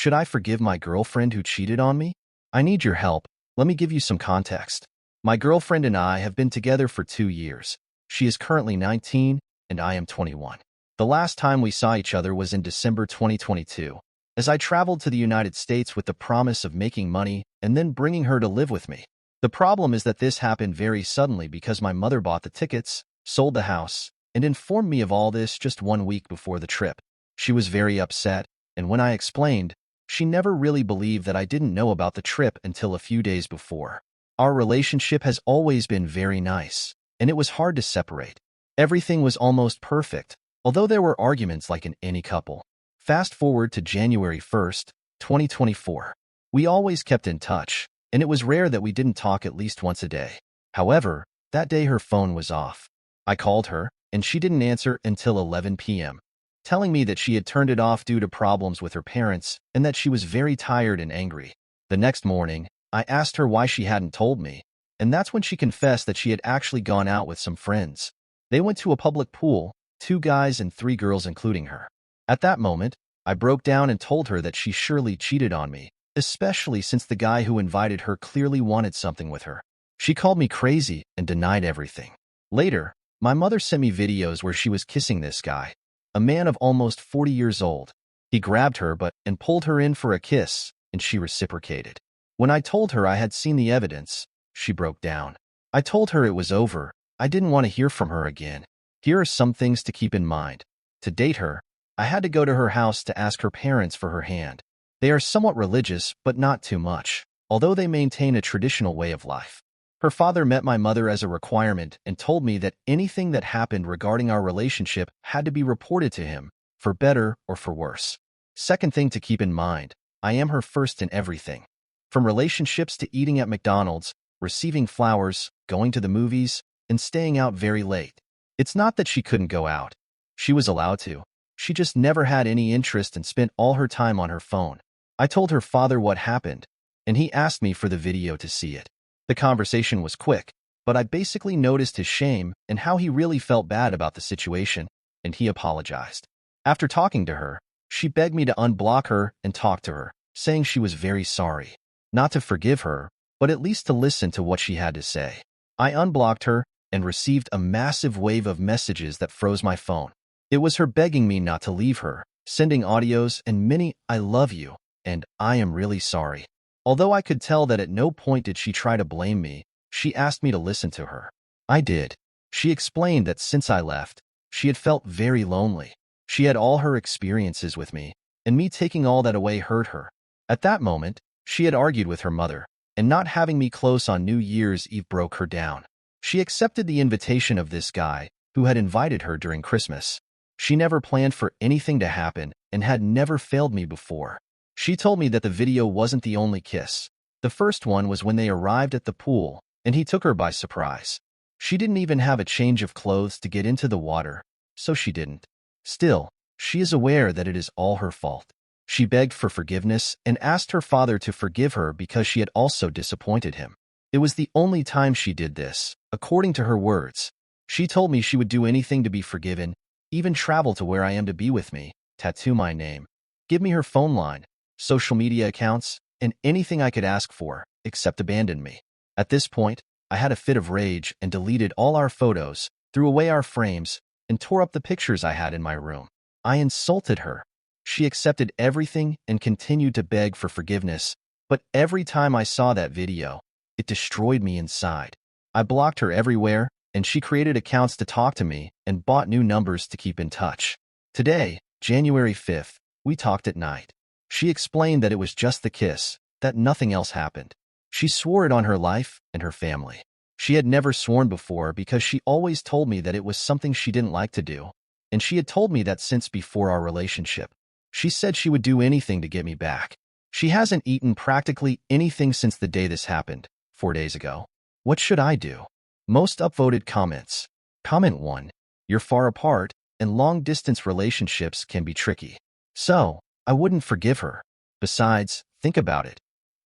Should I forgive my girlfriend who cheated on me? I need your help. Let me give you some context. My girlfriend and I have been together for 2 years. She is currently 19 and I am 21. The last time we saw each other was in December 2022, as I traveled to the United States with the promise of making money and then bringing her to live with me. The problem is that this happened very suddenly because my mother bought the tickets, sold the house, and informed me of all this just 1 week before the trip. She was very upset, and when I explained, she never really believed that I didn't know about the trip until a few days before. Our relationship has always been very nice, and it was hard to separate. Everything was almost perfect, although there were arguments like in any couple. Fast forward to January 1st, 2024. We always kept in touch, and it was rare that we didn't talk at least once a day. However, that day her phone was off. I called her, and she didn't answer until 11 p.m., telling me that she had turned it off due to problems with her parents and that she was very tired and angry. The next morning, I asked her why she hadn't told me, and that's when she confessed that she had actually gone out with some friends. They went to a public pool, 2 guys and 3 girls including her. At that moment, I broke down and told her that she surely cheated on me, especially since the guy who invited her clearly wanted something with her. She called me crazy and denied everything. Later, my mother sent me videos where she was kissing this guy, a man of almost 40 years old. He grabbed her and pulled her in for a kiss, and she reciprocated. When I told her I had seen the evidence, she broke down. I told her it was over. I didn't want to hear from her again. Here are some things to keep in mind. To date her, I had to go to her house to ask her parents for her hand. They are somewhat religious, but not too much, although they maintain a traditional way of life. Her father met my mother as a requirement and told me that anything that happened regarding our relationship had to be reported to him, for better or for worse. Second thing to keep in mind, I am her first in everything. From relationships to eating at McDonald's, receiving flowers, going to the movies, and staying out very late. It's not that she couldn't go out. She was allowed to. She just never had any interest and spent all her time on her phone. I told her father what happened, and he asked me for the video to see it. The conversation was quick, but I basically noticed his shame and how he really felt bad about the situation, and he apologized. After talking to her, she begged me to unblock her and talk to her, saying she was very sorry. Not to forgive her, but at least to listen to what she had to say. I unblocked her and received a massive wave of messages that froze my phone. It was her begging me not to leave her, sending audios and many "I love you" and "I am really sorry." Although I could tell that at no point did she try to blame me, she asked me to listen to her. I did. She explained that since I left, she had felt very lonely. She had all her experiences with me, and me taking all that away hurt her. At that moment, she had argued with her mother, and not having me close on New Year's Eve broke her down. She accepted the invitation of this guy, who had invited her during Christmas. She never planned for anything to happen and had never failed me before. She told me that the video wasn't the only kiss. The first one was when they arrived at the pool, and he took her by surprise. She didn't even have a change of clothes to get into the water, so she didn't. Still, she is aware that it is all her fault. She begged for forgiveness and asked her father to forgive her because she had also disappointed him. It was the only time she did this, according to her words. She told me she would do anything to be forgiven, even travel to where I am to be with me, tattoo my name, give me her phone line, social media accounts, and anything I could ask for, except abandon me. At this point, I had a fit of rage and deleted all our photos, threw away our frames, and tore up the pictures I had in my room. I insulted her. She accepted everything and continued to beg for forgiveness, but every time I saw that video, it destroyed me inside. I blocked her everywhere, and she created accounts to talk to me and bought new numbers to keep in touch. Today, January 5th, we talked at night. She explained that it was just the kiss, that nothing else happened. She swore it on her life and her family. She had never sworn before because she always told me that it was something she didn't like to do, and she had told me that since before our relationship. She said she would do anything to get me back. She hasn't eaten practically anything since the day this happened, 4 days ago. What should I do? Most upvoted comments. Comment 1. You're far apart, and long-distance relationships can be tricky. So, I wouldn't forgive her. Besides, think about it.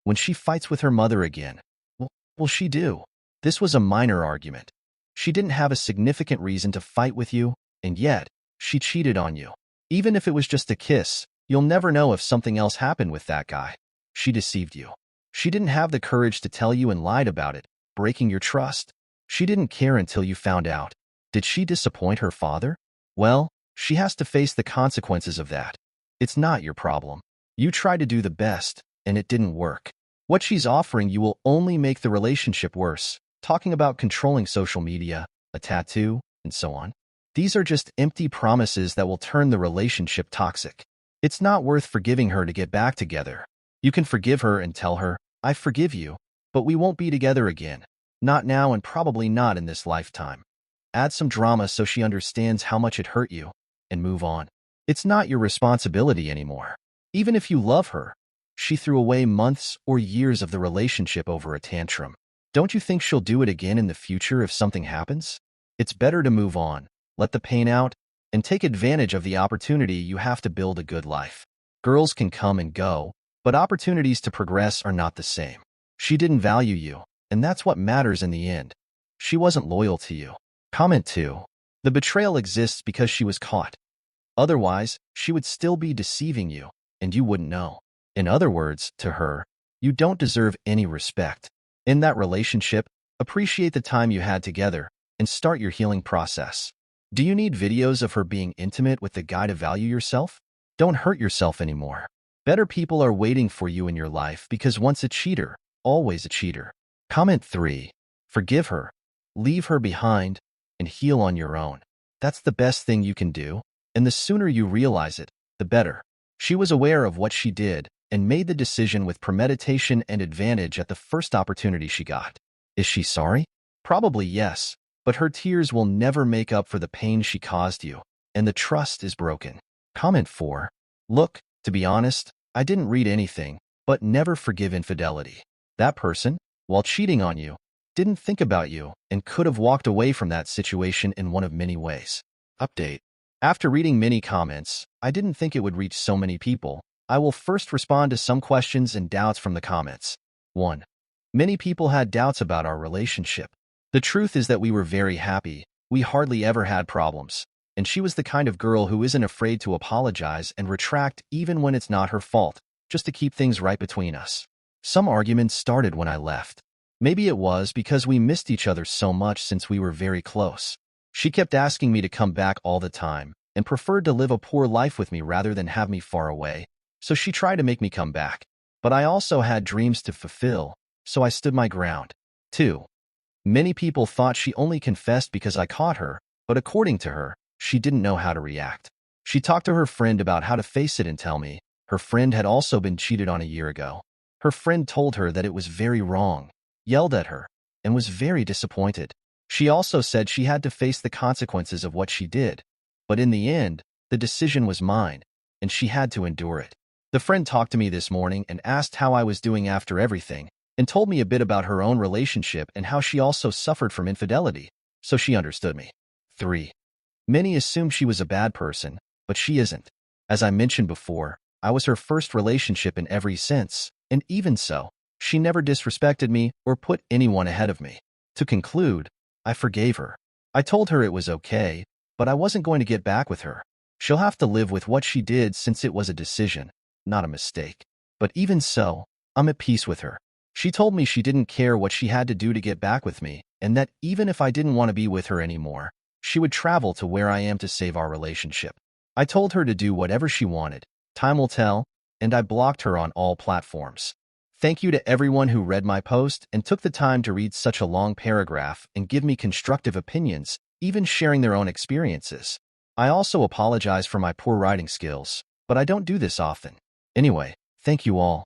When she fights with her mother again, what will she do? This was a minor argument. She didn't have a significant reason to fight with you, and yet, she cheated on you. Even if it was just a kiss, You'll never know if something else happened with that guy. She deceived you. She didn't have the courage to tell you and lied about it, breaking your trust. She didn't care until you found out. Did she disappoint her father? Well, she has to face the consequences of that. It's not your problem. You tried to do the best, and it didn't work. What she's offering you will only make the relationship worse, talking about controlling social media, a tattoo, and so on. These are just empty promises that will turn the relationship toxic. It's not worth forgiving her to get back together. You can forgive her and tell her, I forgive you, but we won't be together again. Not now and probably not in this lifetime. Add some drama so she understands how much it hurt you, and move on. It's not your responsibility anymore. Even if you love her, she threw away months or years of the relationship over a tantrum. Don't you think she'll do it again in the future if something happens? It's better to move on, let the pain out, and take advantage of the opportunity you have to build a good life. Girls can come and go, but opportunities to progress are not the same. She didn't value you, and that's what matters in the end. She wasn't loyal to you. Comment 2. The betrayal exists because she was caught. Otherwise, she would still be deceiving you, and you wouldn't know. In other words, to her, you don't deserve any respect. In that relationship, appreciate the time you had together and start your healing process. Do you need videos of her being intimate with the guy to value yourself? Don't hurt yourself anymore. Better people are waiting for you in your life because once a cheater, always a cheater. Comment 3. Forgive her, leave her behind, and heal on your own. That's the best thing you can do, and the sooner you realize it, the better. She was aware of what she did and made the decision with premeditation and advantage at the first opportunity she got. Is she sorry? Probably yes, but her tears will never make up for the pain she caused you, and the trust is broken. Comment 4. Look, to be honest, I didn't read anything, but never forgive infidelity. That person, while cheating on you, didn't think about you and could have walked away from that situation in one of many ways. Update. After reading many comments, I didn't think it would reach so many people. I will first respond to some questions and doubts from the comments. 1. Many people had doubts about our relationship. The truth is that we were very happy. We hardly ever had problems. And she was the kind of girl who isn't afraid to apologize and retract even when it's not her fault, just to keep things right between us. Some arguments started when I left. Maybe it was because we missed each other so much since we were very close. She kept asking me to come back all the time and preferred to live a poor life with me rather than have me far away. So she tried to make me come back. But I also had dreams to fulfill, so I stood my ground. 2. Many people thought she only confessed because I caught her, but according to her, she didn't know how to react. She talked to her friend about how to face it and tell me. Her friend had also been cheated on a year ago. Her friend told her that it was very wrong, yelled at her, and was very disappointed. She also said she had to face the consequences of what she did. But in the end, the decision was mine, and she had to endure it. The friend talked to me this morning and asked how I was doing after everything, and told me a bit about her own relationship and how she also suffered from infidelity, so she understood me. 3. Many assume she was a bad person, but she isn't. As I mentioned before, I was her first relationship in every sense, and even so, she never disrespected me or put anyone ahead of me. To conclude, I forgave her. I told her it was okay, but I wasn't going to get back with her. She'll have to live with what she did since it was a decision, not a mistake. But even so, I'm at peace with her. She told me she didn't care what she had to do to get back with me, and that even if I didn't want to be with her anymore, she would travel to where I am to save our relationship. I told her to do whatever she wanted. Time will tell, and I blocked her on all platforms. Thank you to everyone who read my post and took the time to read such a long paragraph and give me constructive opinions, even sharing their own experiences. I also apologize for my poor writing skills, but I don't do this often. Anyway, thank you all.